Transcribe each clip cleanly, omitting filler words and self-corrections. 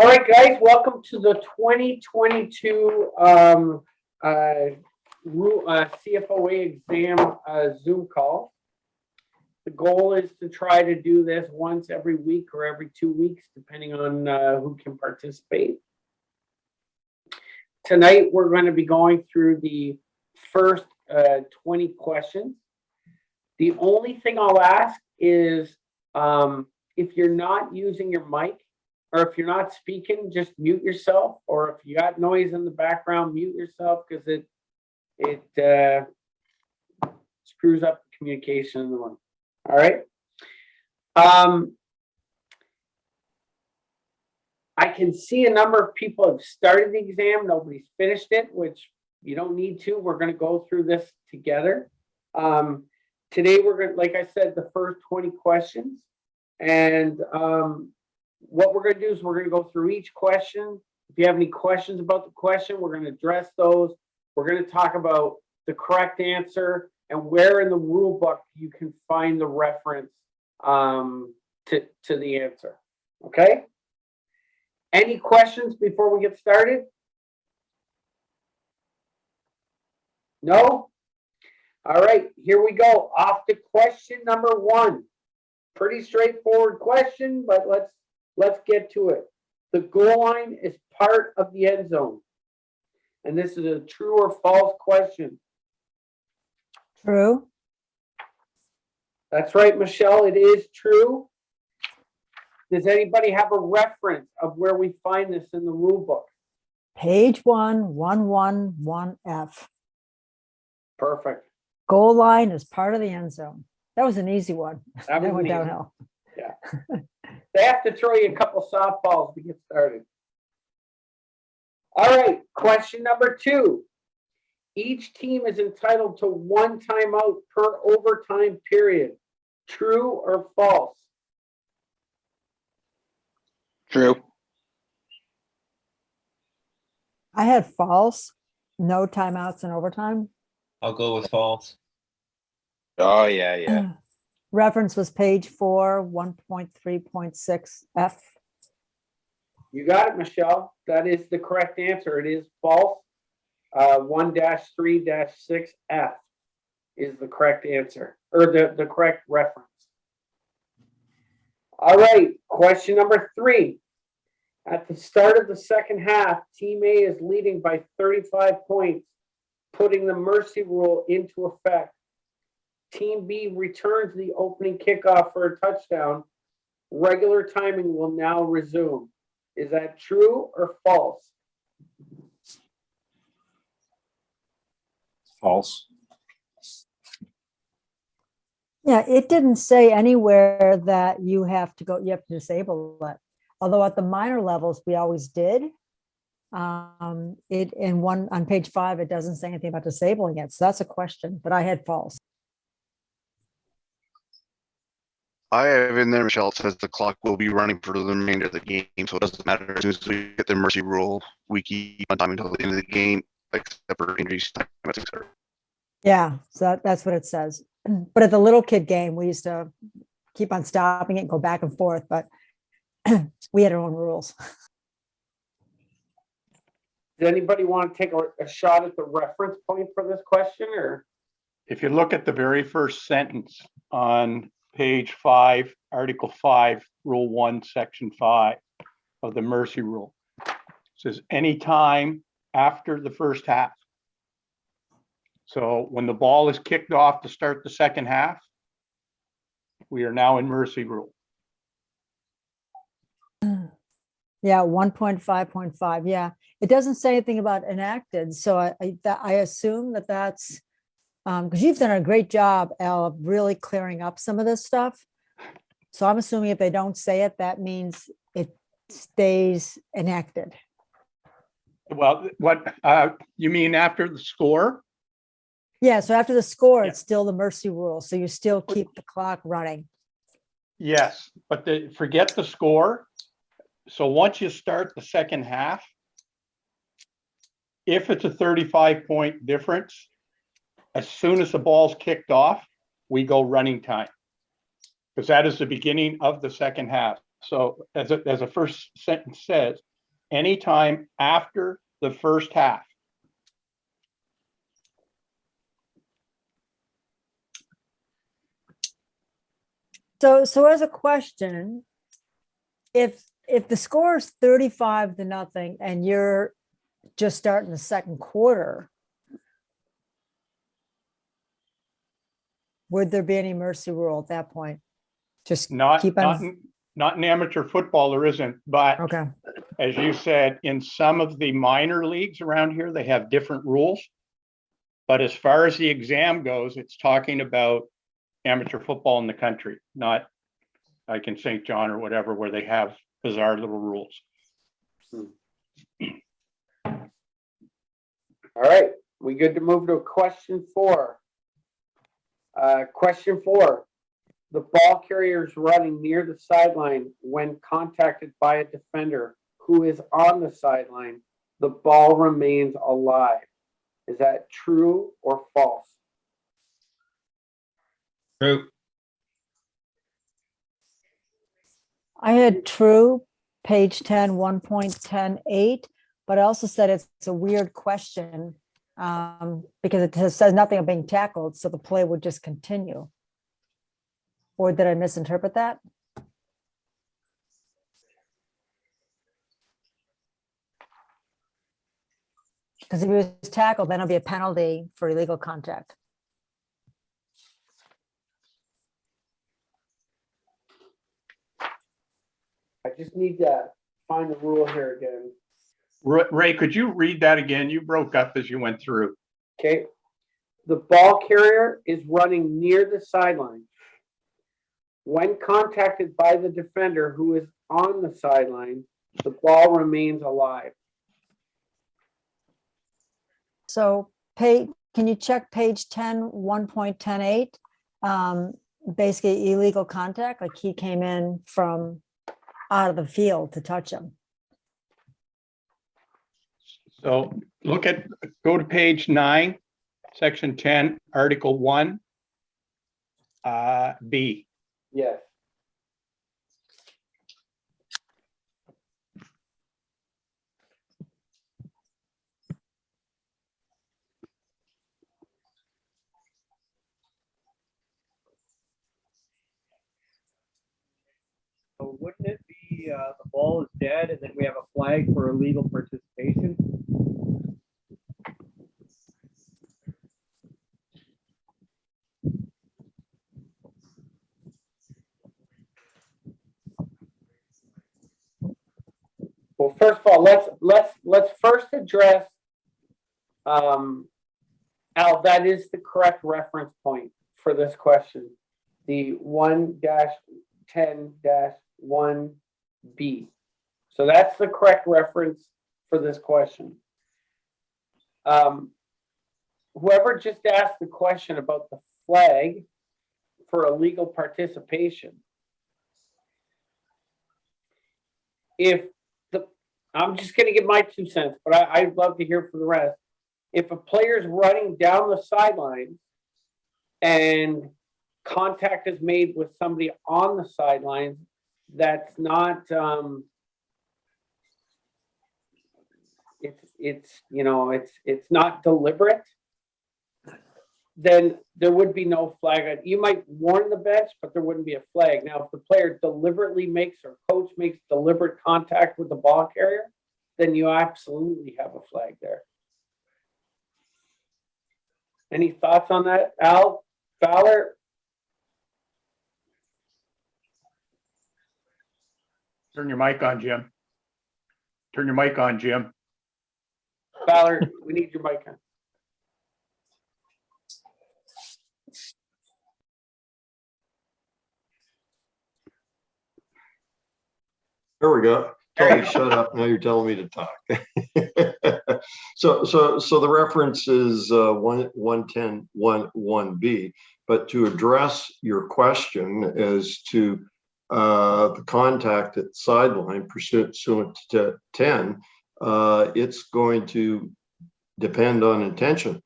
All right, guys, welcome to the 2022 CFOA exam Zoom call. The goal is to try to do this once every week or every 2 weeks, depending on who can participate. Tonight, we're going to be going through the first 20 questions. The only thing I'll ask is if you're not using your mic, or if you're not speaking, just mute yourself. Or if you got noise in the background, mute yourself, because it screws up the communication in the room. All right. I can see a number of people have started the exam. Nobody's finished it, which you don't need to. We're going to go through this together. Today, we're going to, like I said, the first 20 questions. And what we're going to do is we're going to go through each question. If you have any questions about the question, we're going to address those. We're going to talk about the correct answer and where in the rule book you can find the reference to the answer. Okay? Any questions before we get started? No? All right, here we go. Off to question number 1. Pretty straightforward question, but let's get to it. The goal line is part of the end zone. And this is a true or false question. True. That's right, Michelle, it is true. Does anybody have a reference of where we find this in the rule book? Page 111F. Perfect. Goal line is part of the end zone. That was an easy one. That That went easy. downhill. Yeah. They have to throw you a couple softballs to get started. All right, question number 2. Each team is entitled to 1 timeout per overtime period. True or false? True. I had false. No timeouts in overtime. I'll go with false. Oh, yeah. Reference was page 4, 1.3.6F. You got it, Michelle. That is the correct answer. It is false. 1-3-6F is the correct answer, or the correct reference. All right, question number 3. At the start of the second half, Team A is leading by 35 points, putting the mercy rule into effect. Team B returns the opening kickoff for a touchdown. Regular timing will now resume. Is that true or false? False. Yeah, it didn't say anywhere that you have to disable it. Although at the minor levels, we always did. On page 5, it doesn't say anything about disabling it. So that's a question, but I had false. I have in there, Michelle, it says the clock will be running for the remainder of the game, so it doesn't matter. As soon as we get the mercy rule, we keep on time until the end of the game, except for injuries, time, etc. Yeah, so that's what it says. But at the little kid game, we used to keep on stopping it and go back and forth, but we had our own rules. Does anybody want to take a shot at the reference point for this question, or? If you look at the very first sentence on page 5, Article 5, Rule 1, Section 5 of the Mercy Rule, it says any time after the first half. So when the ball is kicked off to start the second half, we are now in Mercy Rule. Yeah, 1.5.5. Yeah, it doesn't say anything about enacted. So I assume that's because you've done a great job, Al, of really clearing up some of this stuff. So I'm assuming if they don't say it, that means it stays enacted. Well, what you mean after the score? Yeah, so after the score, Yeah. it's still the mercy rule. So you still keep the clock running. Yes, but forget the score. So once you start the second half, if it's a 35-point difference, as soon as the ball's kicked off, we go running time, because that is the beginning of the second half. So as a first sentence says, anytime after the first half. So as a question, if the score is 35-0 and you're just starting the second quarter, would there be any mercy rule at that point? Just Not keep on. not in amateur football, there isn't, but Okay. as you said, in some of the minor leagues around here, they have different rules. But as far as the exam goes, it's talking about amateur football in the country, not like in St. John or whatever, where they have bizarre little rules. All right, we good to move to question 4. Question 4. The ball carrier is running near the sideline when contacted by a defender who is on the sideline. The ball remains alive. Is that true or false? True. I had true, page 10, 1.10.8, but I also said it's a weird question because it says nothing of being tackled, so the play would just continue. Or did I misinterpret that? Because if he was tackled, then it'll be a penalty for illegal contact. I just need to find the rule here again. Ray, could you read that again? You broke up as you went through. Okay. The ball carrier is running near the sideline. When contacted by the defender who is on the sideline, the ball remains alive. So can you check page 10, 1.10.8? Basically illegal contact, like he came in from out of the field to touch him. So go to page 9, section 10, article 1, B. Yes. So wouldn't it be the ball is dead and then we have a flag for illegal participation? Well, first of all, let's first address, Al, that is the correct reference point for this question. The 1-10-1B. So that's the correct reference for this question. Whoever just asked the question about the flag for illegal participation, I'm just going to give my 2 cents, but I'd love to hear from the rest. If a player's running down the sidelines and contact is made with somebody on the sidelines, that's not, it's not deliberate, then there would be no flag. You might warn the bench, but there wouldn't be a flag. Now, if the player deliberately makes or coach makes deliberate contact with the ball carrier, then you absolutely have a flag there. Any thoughts on that, Al? Fowler? Turn your mic on, Jim. Turn your mic on, Jim. Fowler, we need your mic on. There we go. Tell me shut up. Now you're telling me to talk. So the reference is 110.1.1b. But to address your question as to the contact at sideline pursuant to 10, it's going to depend on intention.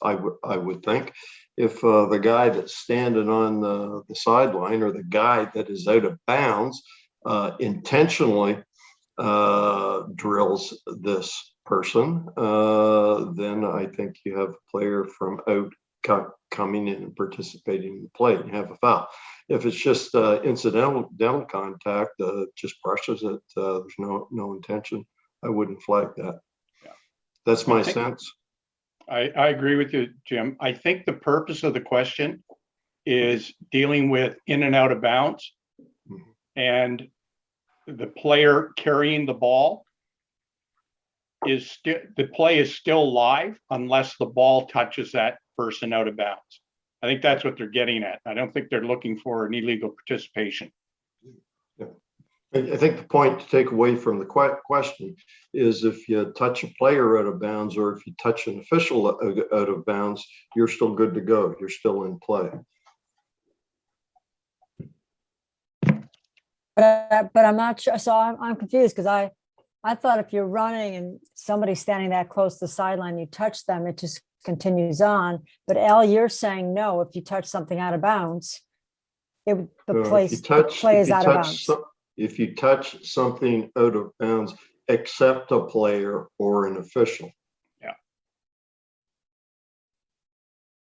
I would think if the guy that's standing on the sideline or the guy that is out of bounds intentionally drills this person, then I think you have a player from out coming in and participating in the play and have a foul. If it's just incidental contact, just brushes it, there's no intention, I wouldn't flag that. Yeah. That's my sense. I agree with you, Jim. I think the purpose of the question is dealing with in and out of bounds. Mhm. And the player carrying the ball is still, the play is still live unless the ball touches that person out of bounds. I think that's what they're getting at. I don't think they're looking for an illegal participation. I think the point to take away from the question is if you touch a player out of bounds or if you touch an official out of bounds, you're still good to go. You're still in play. But I'm not sure. So I'm confused because I thought if you're running and somebody's standing that close to the sideline, you touch them, it just continues on. But Al, you're saying no, if you touch something out of bounds, the play is out of bounds. If you touch something out of bounds, except a player or an official. Yeah.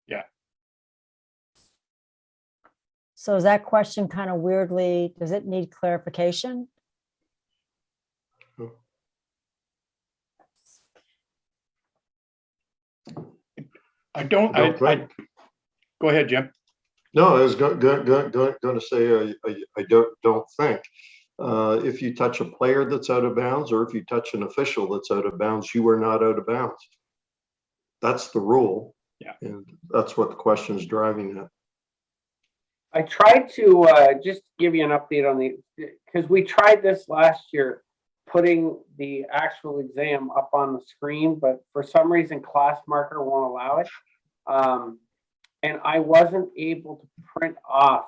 Yeah. So is that question kind of weirdly, does it need clarification? I don't, go ahead, Jim. No, I was going to say, I don't think. If you touch a player that's out of bounds, or if you touch an official that's out of bounds, you are not out of bounds. That's the rule. Yeah. And that's what the question is driving at. I tried to just give you an update on because we tried this last year, putting the actual exam up on the screen, but for some reason Class Marker won't allow it. And I wasn't able to print off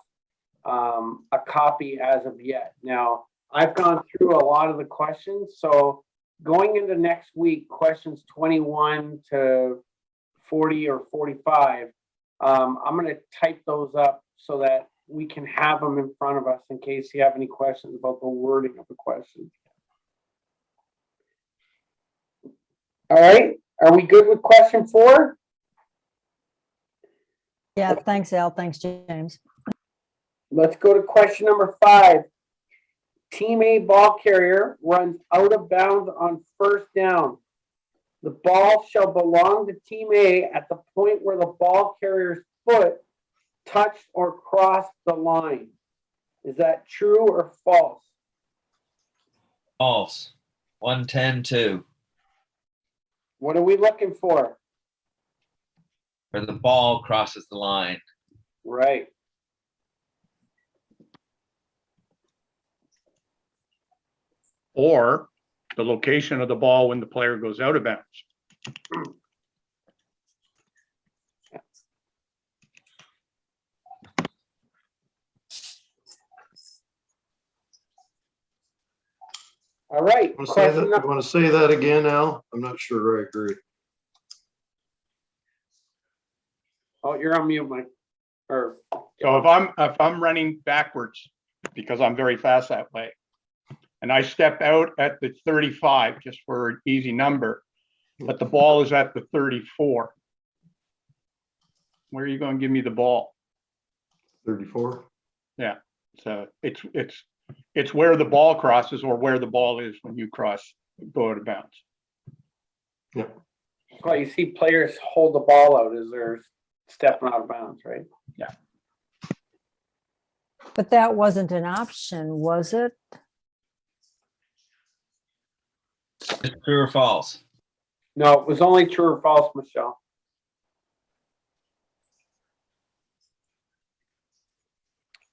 a copy as of yet. Now, I've gone through a lot of the questions, so going into next week, questions 21 to 40 or 45, I'm going to type those up so that we can have them in front of us in case you have any questions about the wording of the question. All right, are we good with question 4? Yeah, thanks, Al. Thanks, James. Let's go to question number 5. Team A ball carrier runs out of bounds on first down. The ball shall belong to Team A at the point where the ball carrier's foot touched or crossed the line. Is that true or false? False. 110-2. What are we looking for? Where the ball crosses the line. Right. Or the location of the ball when the player goes out of bounds. All right. You want to say that again, Al? I'm not sure I agree. Oh, you're on mute, Mike. Or So if I'm running backwards because I'm very fast that way, and I step out at the 35 just for an easy number, but the ball is at the 34. Where are you going to give me the ball? 34. Yeah. So it's where the ball crosses or where the ball is when you go out of bounds. Yeah. well, you see players hold the ball out as they're stepping out of bounds, right? Yeah. But that wasn't an option, was it? It's true or false? No, it was only true or false, Michelle.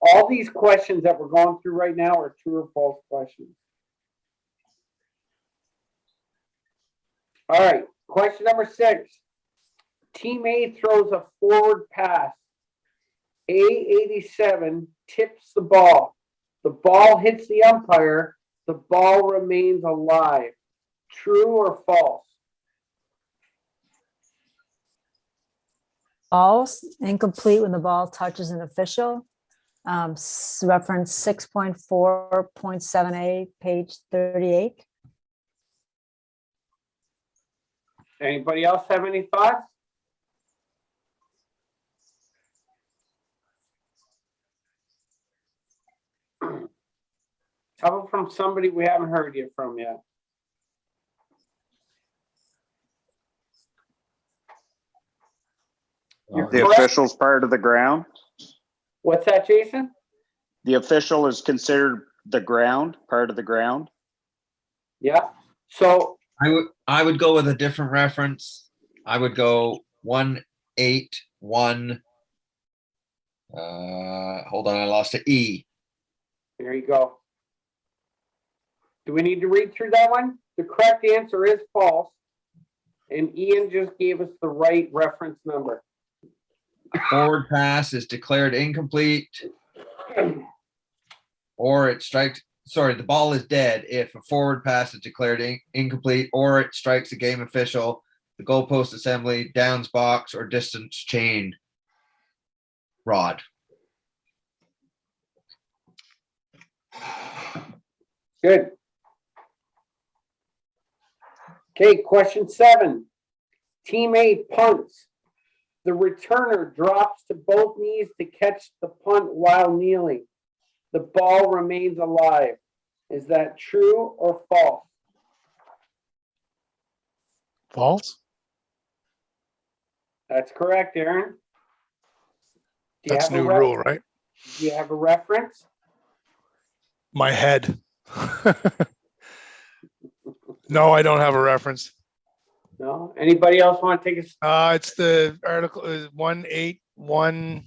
All these questions that we're going through right now are true or false questions. All right, question number 6. Team A throws a forward pass. A87 tips the ball. The ball hits the umpire. The ball remains alive. True or false? False, incomplete when the ball touches an official. Reference 6.4.7a, page 38. Anybody else have any thoughts? How about from somebody we haven't heard yet from yet? You're The correct. official's part of the ground. What's that, Jason? The official is considered the ground, part of the ground. Yeah, so I would go with a different reference. I would go 181. Hold on, I lost an E. there you go. Do we need to read through that one? The correct answer is false. And Ian just gave us the right reference number. A forward pass is declared incomplete, or it strikes. Sorry, the ball is dead if a forward pass is declared incomplete, or it strikes a game official, the goalpost assembly, downs box, or distance chain rod. Good. Okay, question 7. Team A punts. The returner drops to both knees to catch the punt while kneeling. The ball remains alive. Is that true or false? False? That's correct, Aaron. Do you That's have a new rule, right? Do you have a reference? My head. No, I don't have a reference. No? Anybody else want to take a? It's the article is 181H.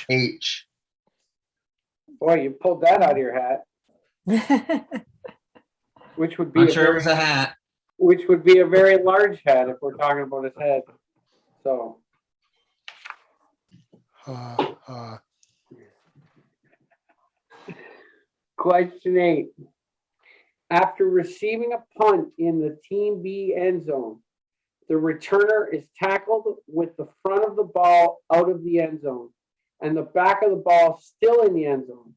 H. Boy, you pulled that out of your hat, which would be Not sure it was a hat. which would be a very large hat if we're talking about his head. So question 8. After receiving a punt in the Team B end zone, the returner is tackled with the front of the ball out of the end zone and the back of the ball still in the end zone.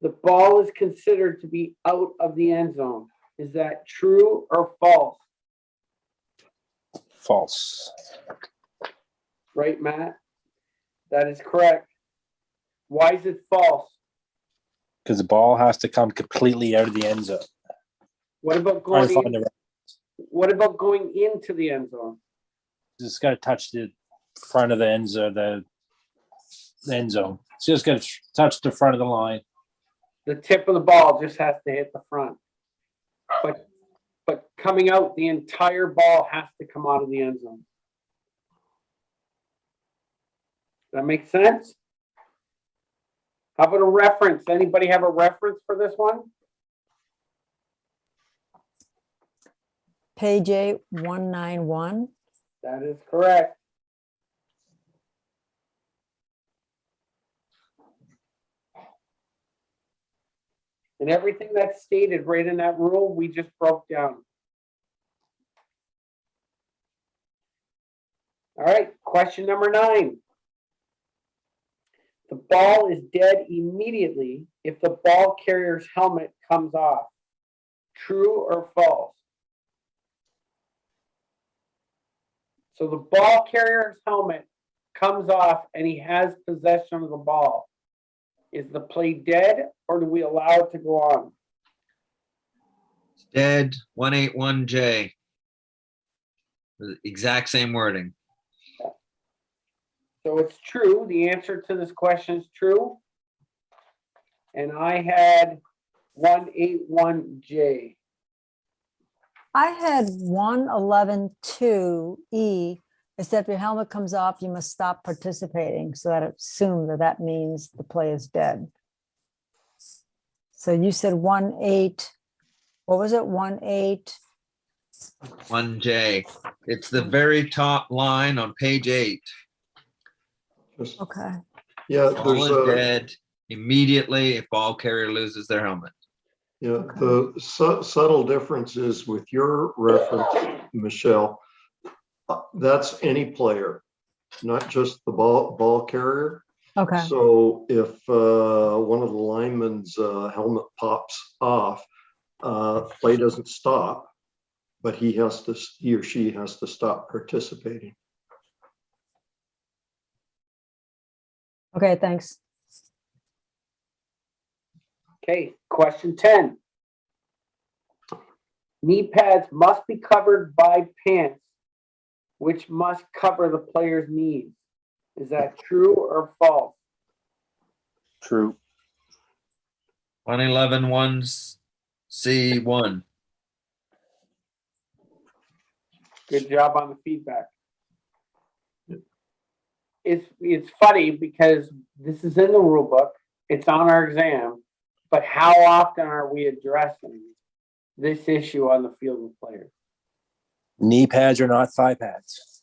The ball is considered to be out of the end zone. Is that true or false? False. Right, Matt? That is correct. Why is it false? Because the ball has to come completely out of the end zone. What about Trying to going find in, the, what about going into the end zone? just got to touch the front of the end zone, the end zone. It's just got to touch the front of the line. The tip of the ball just has to hit the front. But coming out, the entire ball has to come out of the end zone. Does that make sense? How about a reference? Anybody have a reference for this one? Page 8, 191. That is correct. And everything that's stated right in that rule, we just broke down. All right, question number 9. The ball is dead immediately if the ball carrier's helmet comes off. True or false? So the ball carrier's helmet comes off and he has possession of the ball. Is the play dead or do we allow it to go on? It's dead. 181J. The exact same wording. So it's true. The answer to this question is true. And I had 181J. I had 111.2E. Is that if your helmet comes off, you must stop participating. So that assume that that means the play is dead. So you said 1.8. What was it? 1.8. 1J. It's the very top line on page 8. Just- Okay. Yeah, Ball there's is a, dead immediately if ball carrier loses their helmet. yeah, the subtle differences with your reference, Michelle. That's any player, not just the ball carrier. Okay, So if one of the linemen's helmet pops off, play doesn't stop, but he or she has to stop participating. okay, thanks. Okay, question 10. Knee pads must be covered by pants, which must cover the player's knees. Is that true or false? True. 111 1C1. Good job on the feedback. It's funny because this is in the rule book, it's on our exam, but how often are we addressing this issue on the field with players? Knee pads are not thigh pads.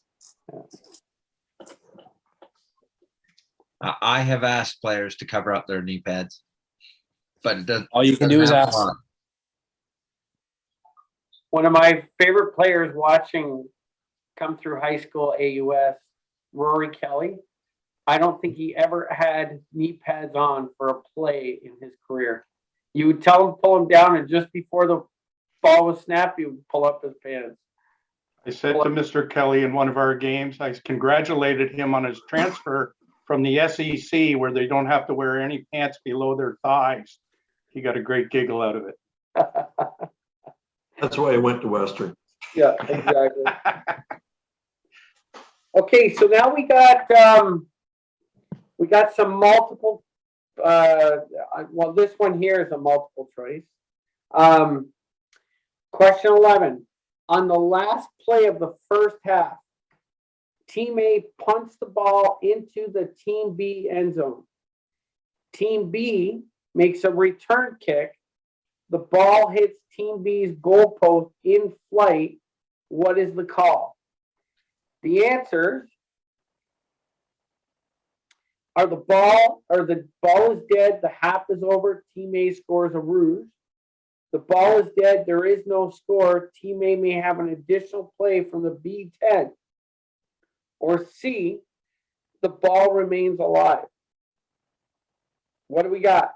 I have asked players to cover up their knee pads, but it doesn't. All you can do is doesn't ask. happen a lot. One of my favorite players watching come through high school AUS, Rory Kelly. I don't think he ever had knee pads on for a play in his career. You would tell him, pull him down, and just before the ball was snapped, he would pull up his pants. I said to Mr. Kelly in one of our games, I congratulated him on his transfer from the SEC where they don't have to wear any pants below their thighs. He got a great giggle out of it. That's why I went to Western. Yeah, exactly. Okay, so now we got some multiple. Well, this one here is a multiple choice. Question 11. On the last play of the first half, Team A punts the ball into the Team B end zone. Team B makes a return kick. The ball hits Team B's goalpost in flight. What is the call? The answers are the ball is dead, the half is over, Team A scores a ruse. The ball is dead, there is no score, Team A may have an additional play from the B10. Or C, the ball remains alive. What do we got?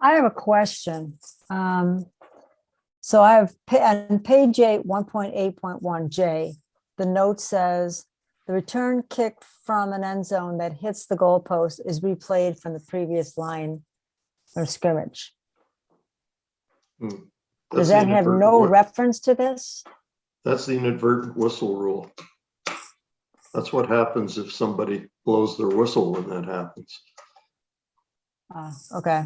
I have a question. So I have on page 8, 1.8.1J, the note says the return kick from an end zone that hits the goalpost is replayed from the previous line or scrimmage. Does that have no reference to this? That's the inadvertent whistle rule. That's what happens if somebody blows their whistle when that happens. Okay.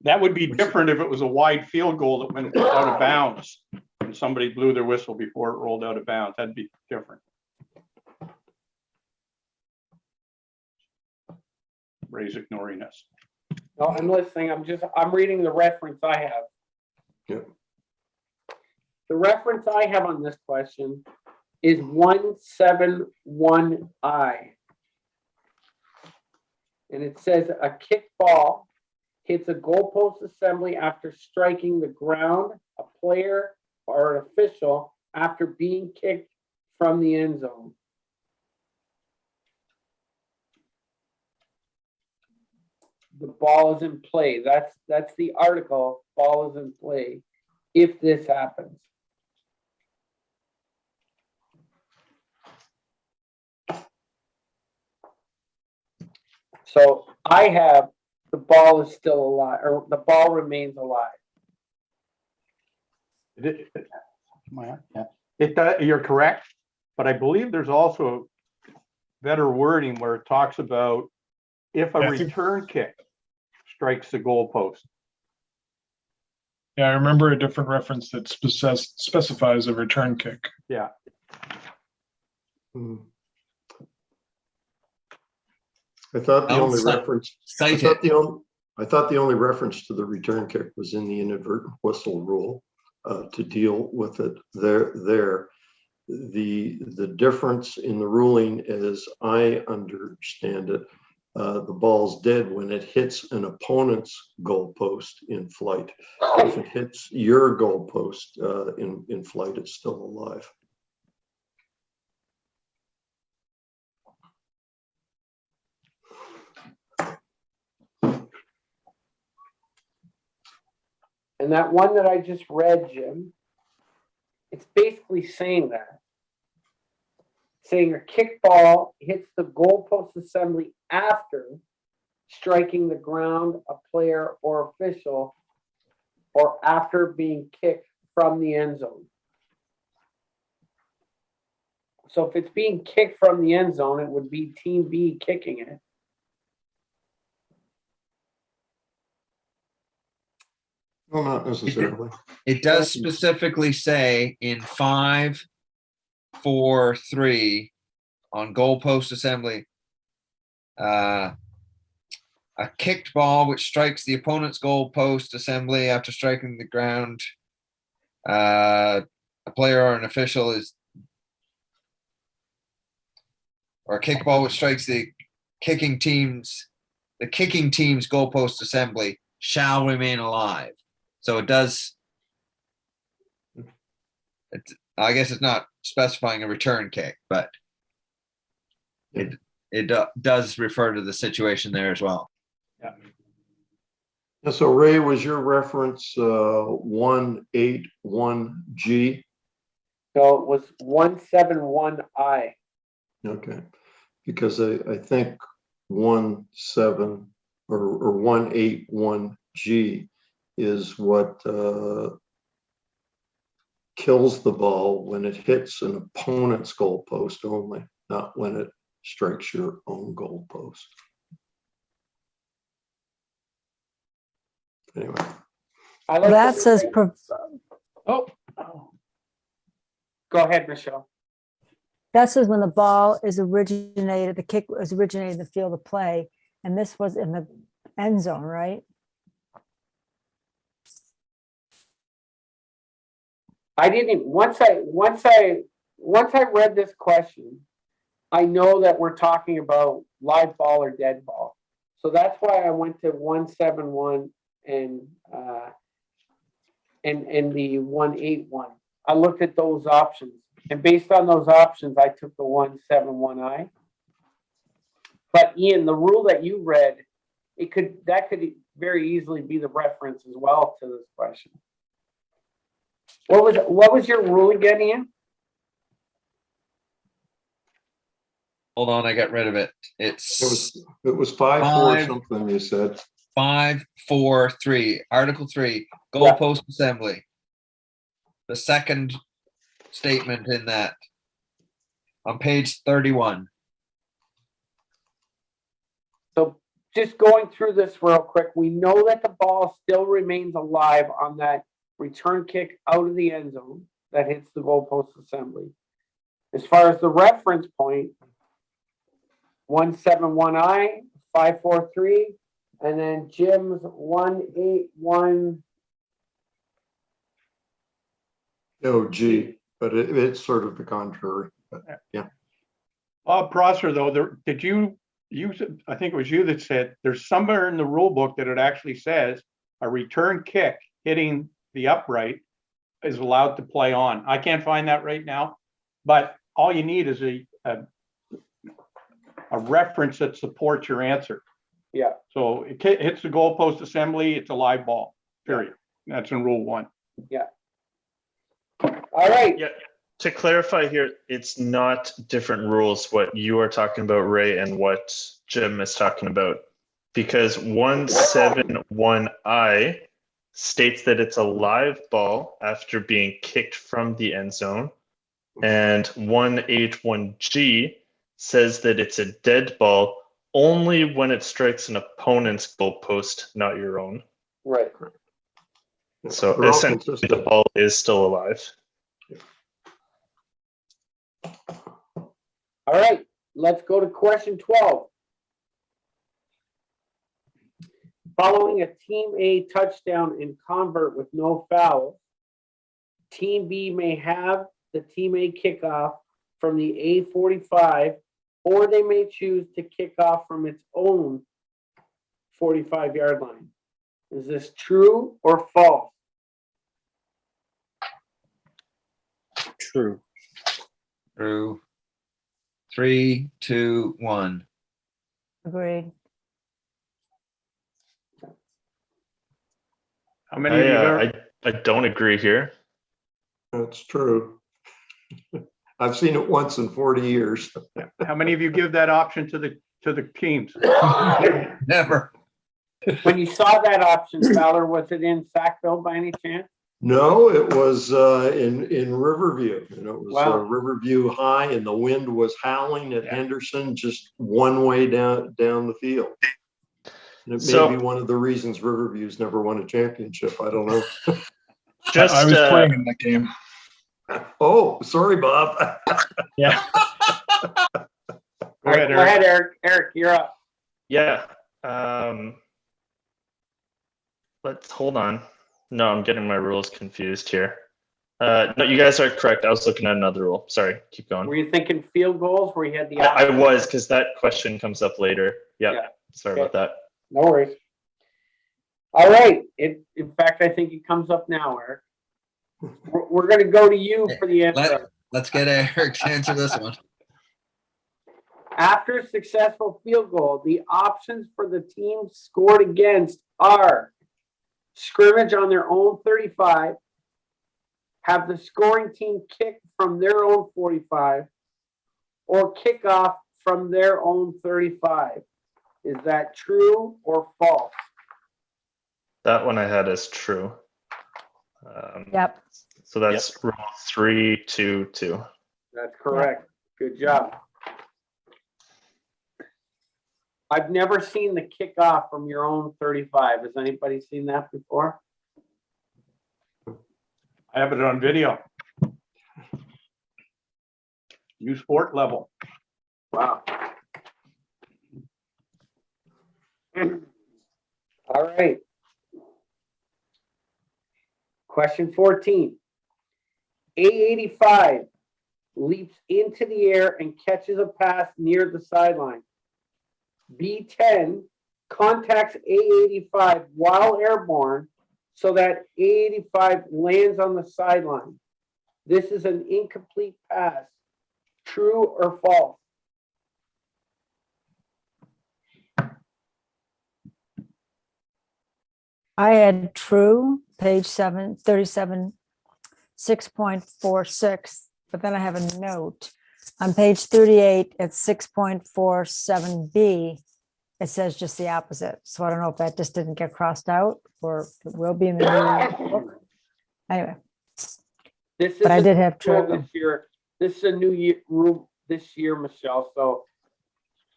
That would be different if it was a wide field goal that went out of bounds and somebody blew their whistle before it rolled out of bounds. That'd be different. Ray's ignoring us. No, I'm listening. I'm reading the reference I have. Yep. The reference I have on this question is 171I. And it says a kick ball hits a goalpost assembly after striking the ground, a player or an official after being kicked from the end zone. The ball is in play. That's the article. Ball is in play if this happens. So I have the ball is still alive, or the ball remains alive. You're correct, but I believe there's also better wording where it talks about if a return kick strikes the goalpost. Yeah, I remember a different reference that specifies a return kick. Yeah. I thought the I'll only cite- reference. Cite I it. thought the only reference to the return kick was in the inadvertent whistle rule to deal with it there. The difference in the ruling, as I understand it, the ball's dead when it hits an opponent's goalpost in flight. If it hits your goalpost in flight, it's still alive. And that one that I just read, Jim, it's basically saying that. Saying a kickball hits the goalpost assembly after striking the ground, a player or official, or after being kicked from the end zone. So if it's being kicked from the end zone, it would be Team B kicking it. Well, not necessarily. It does specifically say in 5-4-3 on goalpost assembly, a kicked ball which strikes the opponent's goalpost assembly after striking the ground. A player or an official is, or a kickball which strikes the kicking team's goalpost assembly shall remain alive. So it does. I guess it's not specifying a return kick, but it does refer to the situation there as well. Yeah. Yeah, so Ray, was your reference 181G? So it was 171I. Okay, because I think 17 or 181G is what kills the ball when it hits an opponent's goalpost only, not when it strikes your own goalpost. Anyway, I like That the- says, Oh. Go ahead, Michelle. that says when the ball is originated, the kick is originated in the field of play, and this was in the end zone, right? I didn't, once I read this question, I know that we're talking about live ball or dead ball. So that's why I went to 171 and the 181. I looked at those options, and based on those options, I took the 171I. But Ian, the rule that you read, that could very easily be the reference as well to this question. What was your rule again, Ian? Hold on, I got rid of it. it was 5-4 something you said. 5-4-3, Article 3, goalpost assembly. The second statement in that on page 31. So just going through this real quick, we know that the ball still remains alive on that return kick out of the end zone that hits the goalpost assembly. As far as the reference point, 171I, 543, and then Jim's 181. OG, but it's sort of the contrary. But yeah. Bob Prosser, though, did you I think it was you that said there's somewhere in the rule book that it actually says a return kick hitting the upright is allowed to play on. I can't find that right now, but all you need is a reference that supports your answer. Yeah. So it hits the goalpost assembly, it's a live ball, period. That's in rule 1. Yeah. All right. Yeah. To clarify here, it's not different rules what you are talking about, Ray, and what Jim is talking about. Because 171I states that it's a live ball after being kicked from the end zone. And 181G says that it's a dead ball only when it strikes an opponent's goalpost, not your own. Right. So They're all essentially the consistent. ball is still alive. All right, let's go to question 12. Following a Team A touchdown and convert with no fouls, Team B may have the Team A kickoff from the A45 or they may choose to kick off from its own 45-yard line. Is this true or false? True. True. 3, 2, 1. Agreed. How many of you got? I don't agree here. That's true. I've seen it once in 40 years. How many of you give that option to the teams? Never. When you saw that option, Fowler, was it in Sackville by any chance? No, it was in Riverview, and it was Wow. Riverview High, and the wind was howling at Yeah. Henderson just one way down the field. And it may So- be one of the reasons Riverview's never won a championship. I don't know. Just I was playing in that game. Oh, sorry, Bob. Yeah. Go Go ahead, Eric. ahead, Eric. Eric, you're up. yeah. Let's hold on. No, I'm getting my rules confused here. No, you guys are correct. I was looking at another rule. Sorry, keep going. Were you thinking field goals where you had the I option? was, because that question comes up later. Yep. Yeah. Sorry Okay. about that. No worries. All right. In fact, I think it comes up now, Eric. We're going to go to you for the answer. Let's get Eric to answer this one. After a successful field goal, the options for the team scored against are scrimmage on their own 35, have the scoring team kick from their own 45, or kick off from their own 35. Is that true or false? That one I had as true. Yep. So that's rule 3, 2, 2. That's correct. Good job. I've never seen the kickoff from your own 35. Has anybody seen that before? I have it on video. U Sport level. Wow. All right. Question 14. A85 leaps into the air and catches a pass near the sideline. B10 contacts A85 while airborne so that A85 lands on the sideline. This is an incomplete pass. True or false? I had true, page 37, 6.46, but then I have a note. On page 38, at 6.47B, it says just the opposite. So I don't know if that just didn't get crossed out or it will be in the new book. Anyway, This is but I a did have rule true. this year. This is a new year rule this year, Michelle. So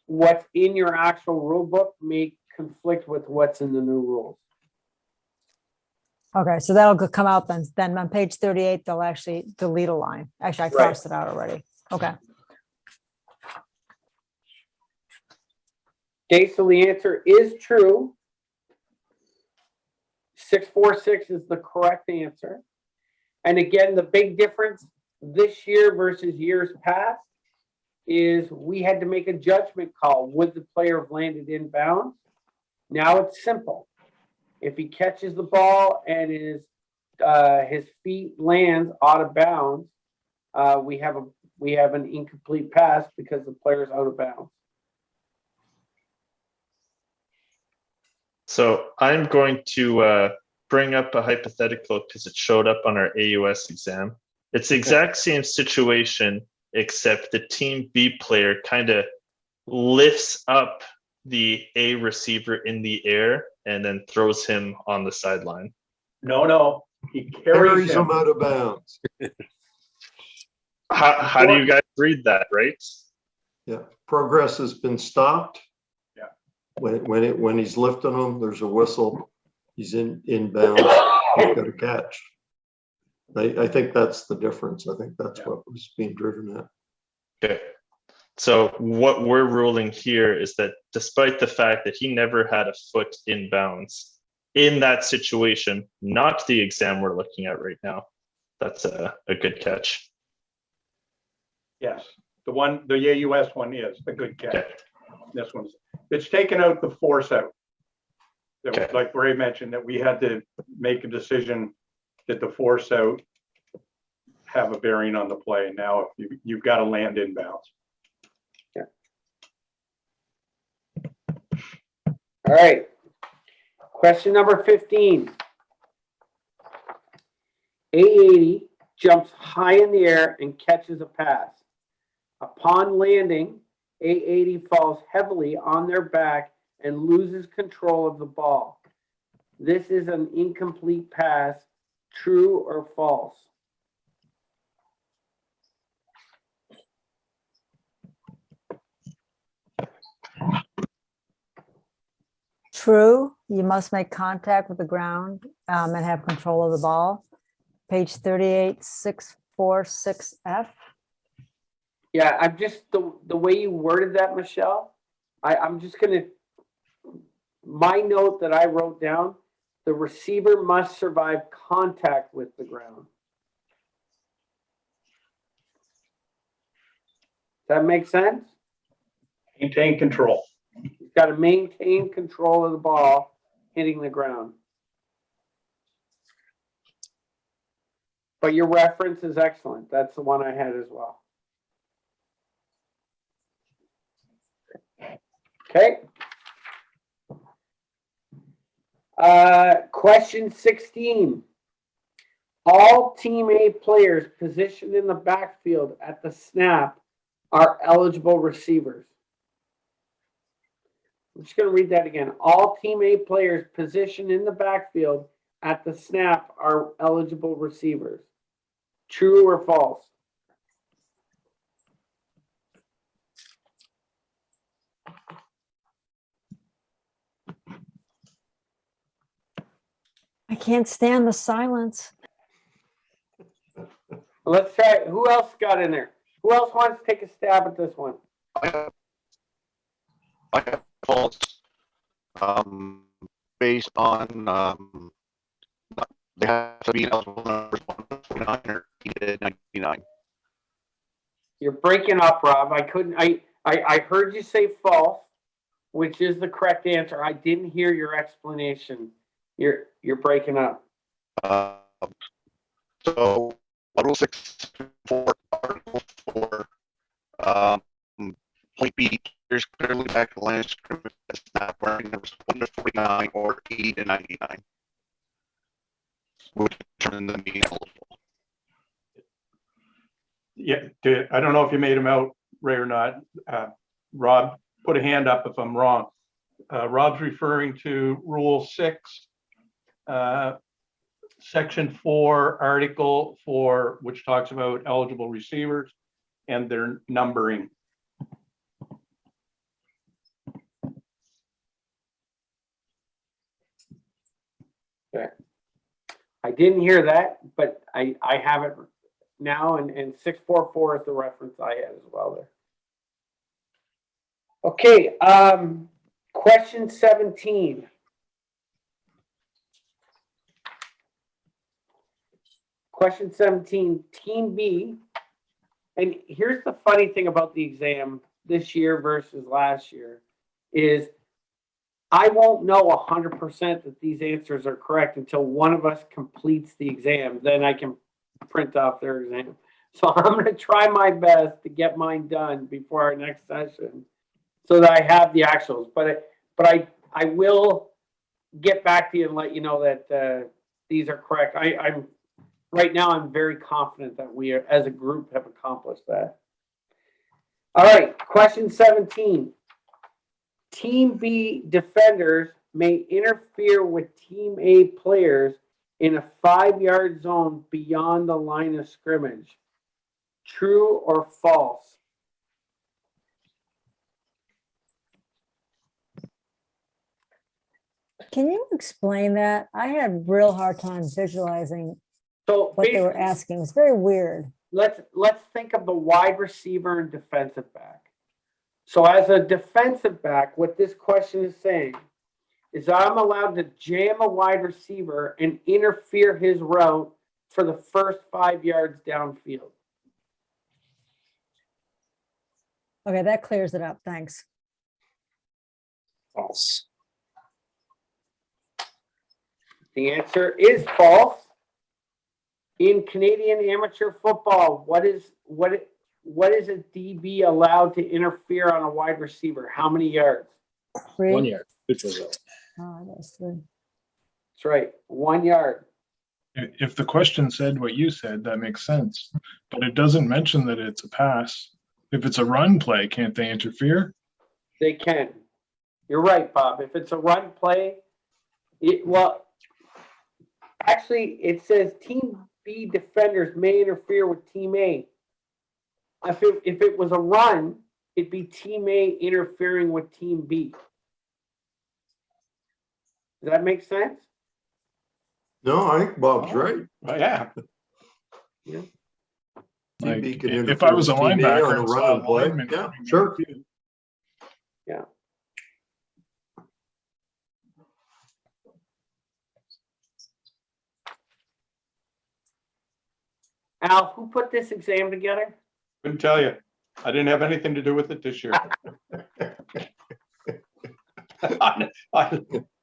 what's in your actual rule book may conflict with what's in the new rules. Okay, so that'll come out then. Then on page 38, they'll actually delete a line. Actually, I Right. crossed it out already. Okay. Okay, so the answer is true. 646 is the correct answer. And again, the big difference this year versus years past is we had to make a judgment call. Would the player have landed in bounds? Now it's simple. If he catches the ball and his feet lands out of bounds, we have an incomplete pass because the player's out of bounds. So I'm going to bring up a hypothetical because it showed up on our AUS exam. It's the exact same situation, except the team B player kind of lifts up the A receiver in the air and then throws him on the sideline. No, he Carries carries them him. out of bounds. How do you guys read that, right? Yeah, progress has been stopped. Yeah. When he's lifting them, there's a whistle. He's in bounds. He's got to catch. I think that's the difference. I think that's what was being driven at. Okay. So what we're ruling here is that despite the fact that he never had a foot in bounds in that situation, not the exam we're looking at right now, that's a good catch. Yes. The AUS one is a good catch. Okay. This one's, it's taken out the force out. That was, Okay. like Ray mentioned, that we had to make a decision that the force out have a bearing on the play. Now, you've got to land inbounds. All right. Question number 15. A80 jumps high in the air and catches a pass. Upon landing, A80 falls heavily on their back and loses control of the ball. This is an incomplete pass. True or false? True, you must make contact with the ground and have control of the ball. Page 38646F. Yeah, I'm just the way you worded that, Michelle. I'm just gonna, my note that I wrote down, the receiver must survive contact with the ground. Does that make sense? Maintain control. He's got to maintain control of the ball hitting the ground. But your reference is excellent. That's the one I had as well. Okay. Question 16. All Team A players positioned in the backfield at the snap are eligible receivers. I'm just going to read that again. All Team A players positioned in the backfield at the snap are eligible receivers. True or false? I can't stand the silence. Let's try it. Who else got in there? Who else wants to take a stab at this one? I have false, based on, they have to be eligible numbers 149 or 99. You're breaking up, Rob. I heard you say false, which is the correct answer. I didn't hear your explanation. You're breaking up. So Rule 6.4, Article 4, point B, there's clearly back the line of scrimmage that's not wearing numbers 1 to 49 or 80 to 99, which determine them being eligible. Yeah, I don't know if you made him out, Ray, or not. Rob, put a hand up if I'm wrong. Rob's referring to Rule 6, Section 4, Article 4, which talks about eligible receivers and their numbering. Okay. I didn't hear that, but I have it now, and 644 is the reference I had as well there. Okay, question 17. Question 17, Team B. And here's the funny thing about the exam this year versus last year is I won't know 100% that these answers are correct until one of us completes the exam. Then I can print off their exam. So I'm going to try my best to get mine done before our next session so that I have the actuals. But I will get back to you and let you know that these are correct. I'm right now, I'm very confident that we are, as a group, have accomplished that. All right, question 17. Team B defenders may interfere with Team A players in a 5-yard zone beyond the line of scrimmage. True or false? Can you explain that? I had a real hard time visualizing So what they were asking. It's very weird. Let's think of the wide receiver and defensive back. So as a defensive back, what this question is saying is I'm allowed to jam a wide receiver and interfere his route for the first 5 yards downfield. Okay, that clears it up. Thanks. False. The answer is false. In Canadian amateur football, what is a DB allowed to interfere on a wide receiver? How many yards? 3. 1 yard, which was it? Oh, that's 3. That's right, 1 yard. If the question said what you said, that makes sense, but it doesn't mention that it's a pass. If it's a run play, can't they interfere? They can. You're right, Bob. If it's a run play, actually, it says Team B defenders may interfere with Team A. If it was a run, it'd be Team A interfering with Team B. Does that make sense? No, I think Bob's right. Oh, yeah. Yeah. Like, TB can if I was a interfere with team A linebacker on a and saw run a play, lineman yeah, coming sure. downfield, Yeah. Al, who put this exam together? Couldn't tell you. I didn't have anything to do with it this year.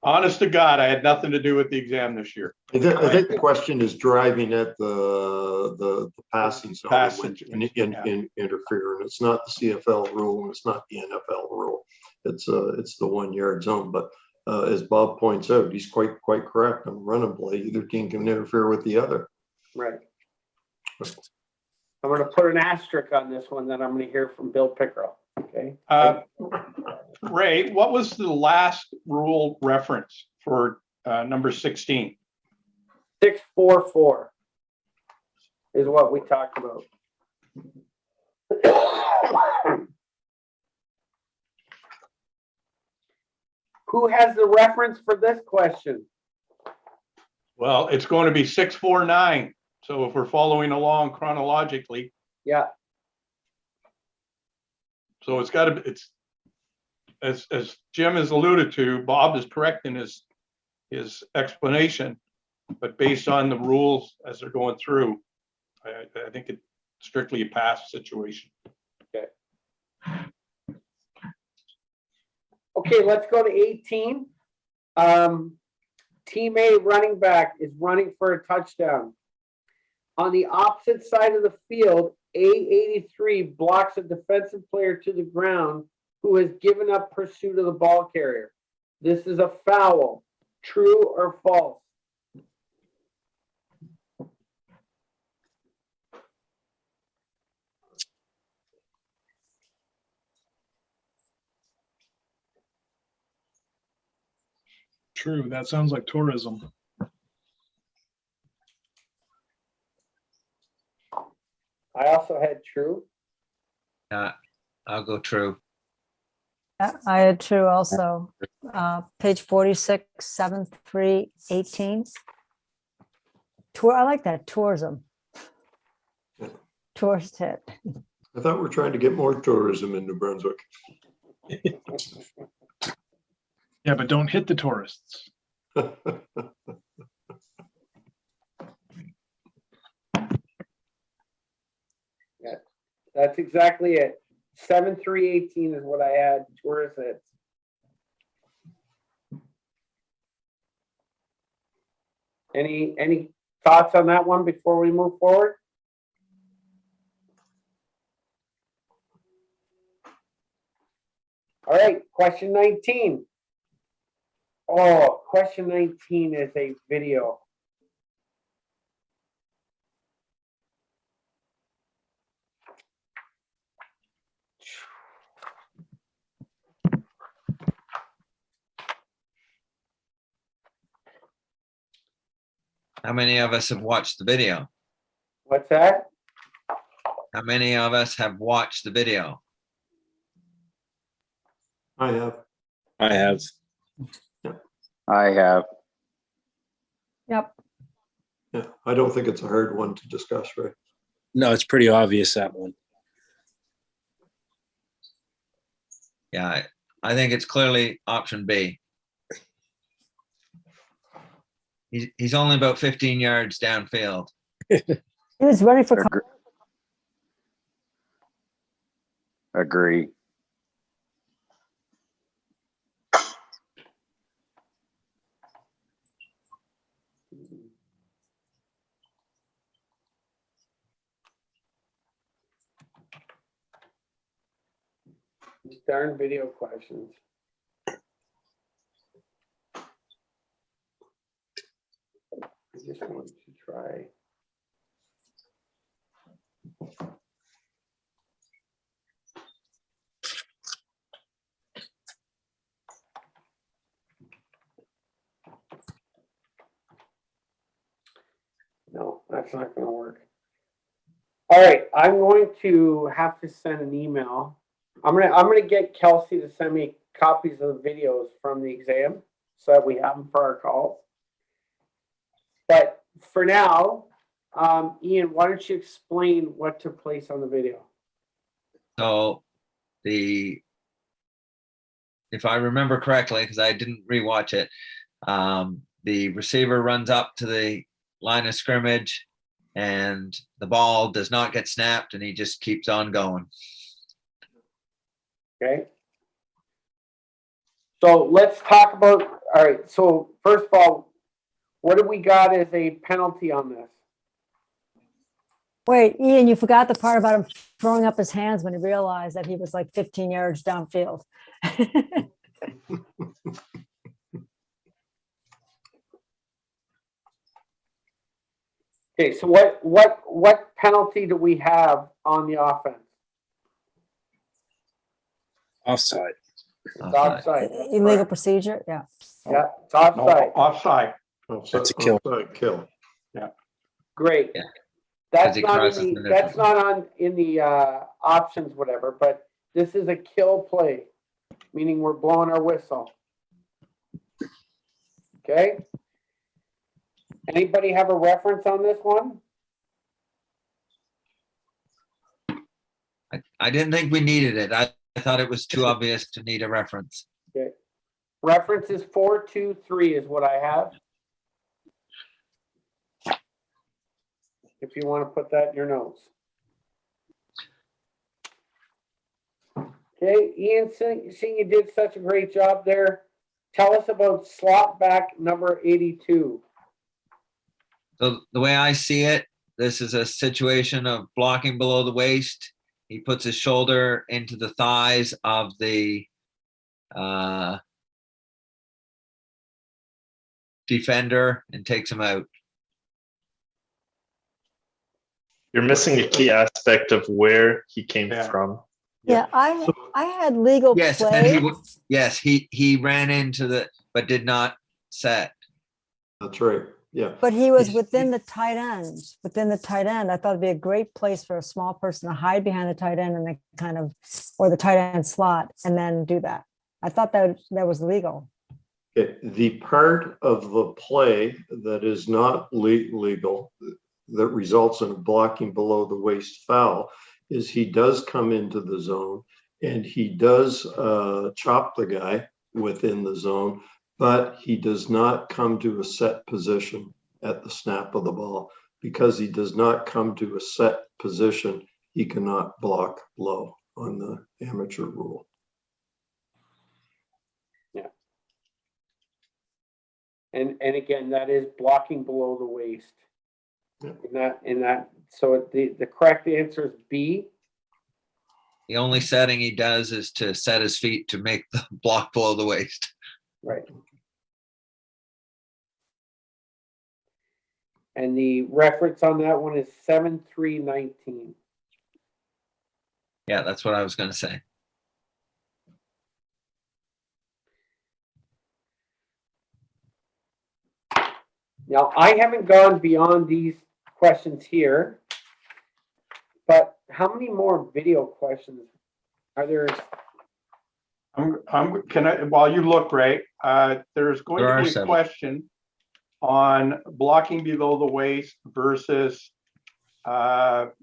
Honest to God, I had nothing to do with the exam this year. I think the question is driving at the passing zone when interfere, and it's not the CFL rule and it's not the NFL rule. It's the 1 yard zone. But as Bob points out, he's quite correct on run and play. Either team can interfere with the other. Right. I'm going to put an asterisk on this one that I'm going to hear from Bill Pickrell. Okay. Ray, what was the last rule reference for number 16? 644 is what we talked about. Who has the reference for this question? Well, it's going to be 649. So if we're following along chronologically, Yeah. so it's got to be, it's as Jim has alluded to, Bob is correct in his explanation, but based on the rules as they're going through, I think it's strictly a pass situation. Okay. Okay, let's go to 18. Team A running back is running for a touchdown. On the opposite side of the field, A83 blocks a defensive player to the ground who has given up pursuit of the ball carrier. This is a foul. True or false? true, that sounds like tourism. I also had true. I'll go true. I had true also. Page 46, 7318. Tour, I like that, tourism. Tourist hit. I thought we're trying to get more tourism in New Brunswick. Yeah, but don't hit the tourists. Yeah, that's exactly it. 7318 is what I had. Tourist hits. Any thoughts on that one before we move forward? All right, question 19. Oh, question 19 is a video. How many of us have watched the video? What's that? How many of us have watched the video? I have. I have. I have. Yep. Yeah, I don't think it's a hard one to discuss, right? No, it's pretty obvious, that one. Yeah, I think it's clearly option B. He's only about 15 yards downfield. He was running for. Agree. These darn video questions. I just wanted to try. No, that's not gonna work. All right, I'm going to have to send an email. I'm gonna get Kelsey to send me copies of the videos from the exam so that we have them for our calls. But for now, Ian, why don't you explain what took place on the video? So if I remember correctly, because I didn't rewatch it, the receiver runs up to the line of scrimmage and the ball does not get snapped and he just keeps on going. Okay. So let's talk about, all right, so first of all, what do we got as a penalty on this? Wait, Ian, you forgot the part about him throwing up his hands when he realized that he was like 15 yards downfield. Okay, so what penalty do we have on the offense? Offside. It's offside. Illegal Correct. procedure, yeah. Yeah, it's No, offside. offside. That's a kill. Kill. Great. Yeah. That's 'Cause he not crosses in the the, that's neutral not on in the options, whatever, but this is a kill play, meaning we're blowing our whistle. Okay? Anybody have a reference on this one? I didn't think we needed it. I thought it was too obvious to need a reference. Okay. Reference is 423 is what I have. If you want to put that in your notes. Okay, Ian, seeing you did such a great job there. Tell us about slot back number 82. So the way I see it, this is a situation of blocking below the waist. He puts his shoulder into the thighs of the defender and takes him out. You're missing a key aspect of where he came Yeah. from. Yeah, I had legal Yes, and play. he ran into but did not set. That's right. Yeah. But he was within the tight end. Within the tight end, I thought it'd be a great place for a small person to hide behind the tight end and then kind of, or the tight end slot, and then do that. I thought that was legal. Okay. The part of the play that is not legal, that results in a blocking below the waist foul, is he does come into the zone and he does chop the guy within the zone, but he does not come to a set position at the snap of the ball. Because he does not come to a set position, he cannot block low on the amateur rule. Yeah. And again, that is blocking below the waist. Yeah. In that, so the correct answer is B. The only setting he does is to set his feet to make the block below the waist. Right. And the reference on that one is 7-3-19. Yeah, that's what I was going to say. Now, I haven't gone beyond these questions here, but how many more video questions are there? While you look, Ray, there's going There to are be a several. question on blocking below the waist versus I'll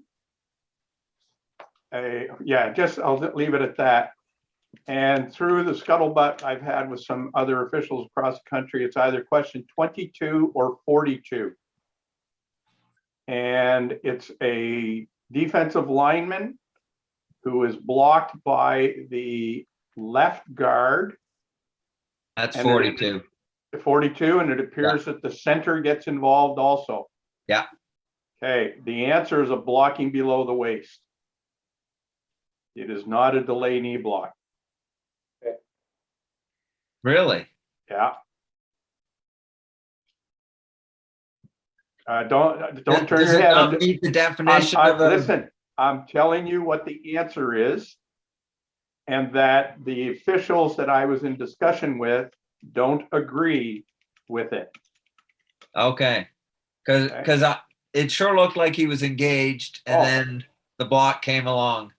leave it at that. And through the scuttlebutt I've had with some other officials across the country, it's either question 22 or 42. And it's a defensive lineman who is blocked by the left guard. That's And 42. 42, and it appears that the center gets involved also. Yeah. Okay, the answer is a blocking below the waist. It is not a delay knee block. Really? Yeah. Don't turn Does your it head. not meet the definition of a? Listen, I'm telling you what the answer is, and that the officials that I was in discussion with don't agree with it. Okay, because it sure looked like he was engaged, and then the block came along.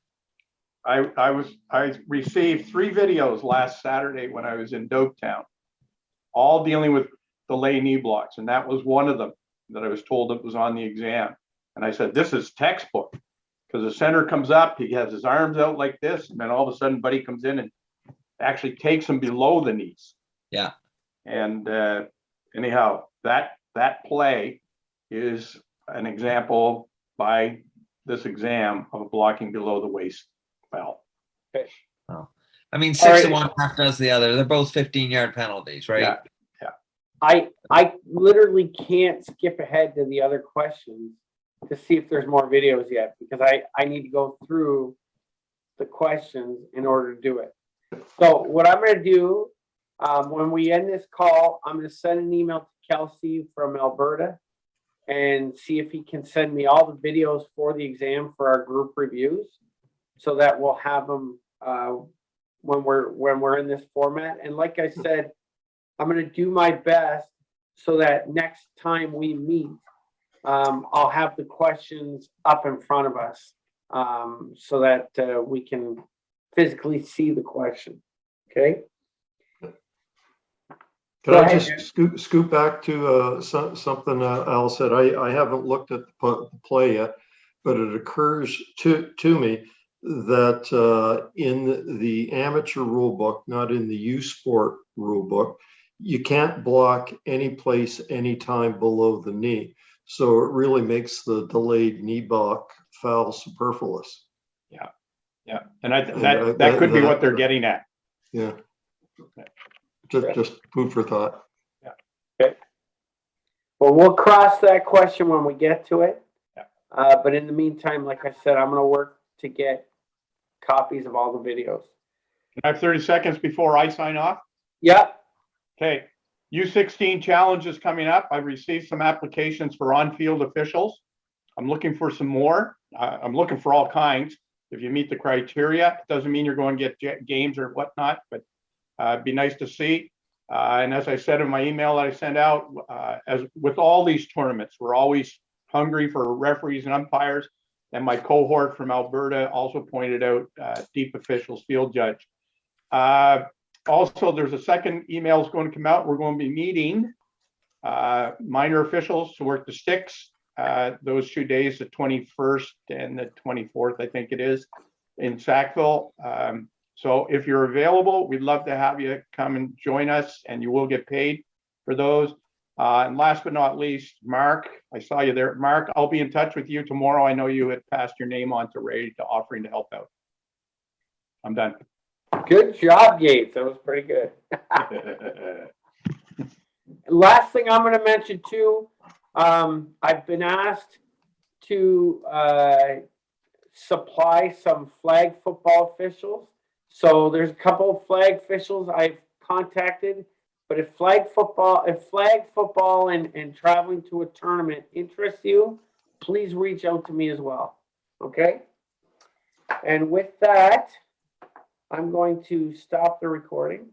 I received 3 videos last Saturday when I was in Dopetown, all dealing with delay knee blocks, and that was one of them that I was told that was on the exam. And I said, this is textbook, because the center comes up, he has his arms out like this, and then all of a sudden buddy comes in and actually takes him below the knees. Yeah. And anyhow, that play is an example by this exam of a blocking below the waist foul. Okay. Oh. I mean, 6 to 1, half does the other. They're both 15-yard penalties, right? Yeah. I literally can't skip ahead to the other questions to see if there's more videos yet, because I need to go through the questions in order to do it. So what I'm going to do, when we end this call, I'm going to send an email to Kelsey from Alberta and see if he can send me all the videos for the exam for our group reviews, so that we'll have them when we're in this format. And like I said, I'm going to do my best so that next time we meet, I'll have the questions up in front of us, so that we can physically see the question. Okay. Can I just scoot back to something Al said? I haven't looked at the play yet, but it occurs to me that in the amateur rule book, not in the U Sport rule book, you can't block any place, anytime below the knee. So it really makes the delayed knee block foul superfluous. Yeah, and that could be what they're getting at. Yeah. Just food for thought. Yeah. Okay. Well, we'll cross that question when we get to it. Yeah. But in the meantime, like I said, I'm going to work to get copies of all the videos. Can I have 30 seconds before I sign off? Yep. Okay. U16 challenge is coming up. I've received some applications for on-field officials. I'm looking for some more. I'm looking for all kinds. If you meet the criteria, it doesn't mean you're going to get games or whatnot, but it'd be nice to see. And as I said in my email that I sent out, as with all these tournaments, we're always hungry for referees and umpires. And my cohort from Alberta also pointed out deep officials, field judge. Also, there's a second email is going to come out. We're going to be meeting minor officials to work the sticks those 2 days, the 21st and the 24th, I think it is, in Sackville. So if you're available, we'd love to have you come and join us, and you will get paid for those. And last but not least, Mark, I saw you there. Mark, I'll be in touch with you tomorrow. I know you had passed your name on to Ray to offering to help out. I'm done. Good job, Yates. That was pretty good. Last thing I'm going to mention too, I've been asked to supply some flag football officials. So there's a couple of flag officials I've contacted, but if flag football and traveling to a tournament interests you, please reach out to me as well. Okay. And with that, I'm going to stop the recording.